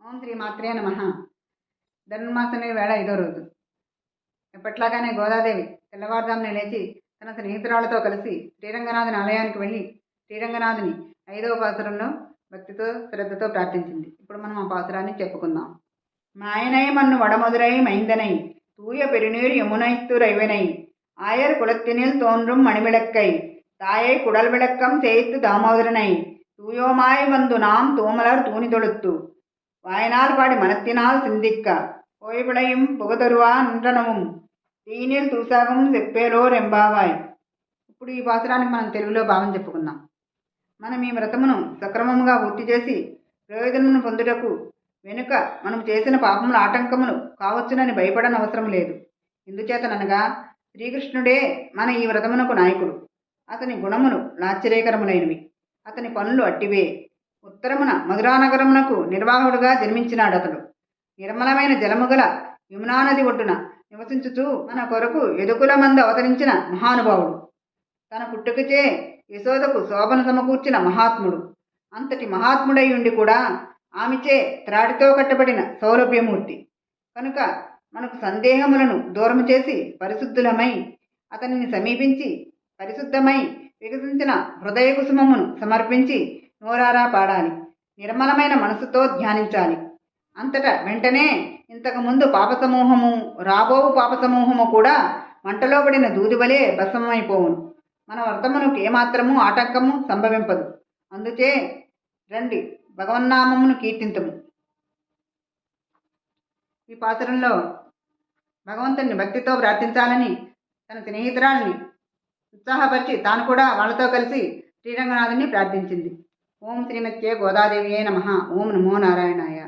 ఓం శ్రీ మాత్రే నమః. ధనుర్మాసం వేళ 5వ రోజు. ఎప్పట్లాగానే గోదాదేవి తెల్లవారుజామున లేచి తన స్నేహితురాలతో కలిసి శ్రీరంగనాథుని ఆలయానికి వెళ్ళి శ్రీరంగనాథుని 5వ పాసురంలో భక్తితో శ్రద్ధతో ప్రార్థించింది. ఇప్పుడు మనం ఆ పాసురాన్ని చెప్పుకుందాం. మాయనై మన్ను వడమదురై మైందనై தூய பெருநீர் யமுனைத்து ரைவனை ஆயர் குலத்தினில் தோன்றும் மணிவிளக்கை தாயை குடல் விளக்கம் செய்து தாமோதரனை தூயோமாய் வந்து நாம் தூமலர் தூணி தொழுத்து வாயனால் பாடி மனத்தினால் சிந்திக்க ஓய்விளையும் புகதருவా నిండ్రనவும் దీనిల్ తూసాగం చెప్పేలోర్ ఎంబావాయ్. ఇప్పుడు ఈ పాసురానికి మనం తెలుగులో భావం చెప్పుకుందాం. మనం ఈ వ్రతమును సక్రమముగా పూర్తి చేసి ప్రయోజనమును పొందుటకు వెనుక మనం చేసిన పాపముల ఆటంకములు కావచ్చునని భయపడనవసరం లేదు. ఎందుచేతననగా శ్రీకృష్ణుడే మన ఈ వ్రతమునకు నాయకుడు. అతని గుణములు ఆశ్చర్యకరములైనవి. అతని పనులు అట్టివే. ఉత్తరమున మధురానగరమునకు నిర్వాహకుడుగా జన్మించినాడు అతడు. నిర్మలమైన జలముగల యమునా నది ఒడ్డున నివసించుచూ మన కొరకు ఎదుకుల మంది అవతరించిన మహానుభావుడు. తన పుట్టుకచే యశోదకు శోభను సమకూర్చిన మహాత్ముడు. అంతటి మహాత్ముడై ఉండి కూడా ఆమెచే త్రాటితో కట్టబడిన సౌలభ్యమూర్తి కనుక మనకు సందేహములను దూరము చేసి పరిశుద్ధులమై అతనిని సమీపించి పరిశుద్ధమై వికసించిన హృదయ కుసుమమును సమర్పించి నోరారా పాడాలి. నిర్మలమైన మనసుతో ధ్యానించాలి. అంతటా వెంటనే ఇంతకుముందు పాపసమూహము రాబోవు పాపసమూహము కూడా మంటలో పడిన దూదివలే భస్మమైపోవును. మన వ్రతమునకు ఏమాత్రము ఆటంకము సంభవింపదు. అందుచే రండి భగవన్నామమును కీర్తింతుము. ఈ పాసురంలో భగవంతుని భక్తితో ప్రార్థించాలని తన స్నేహితురాలని ఉత్సాహపరిచి తాను కూడా వాళ్ళతో కలిసి శ్రీరంగనాథుని ప్రార్థించింది. ఓం శ్రీమత్యే గోదాదేవియే నమః. ఓం నమో నారాయణాయ.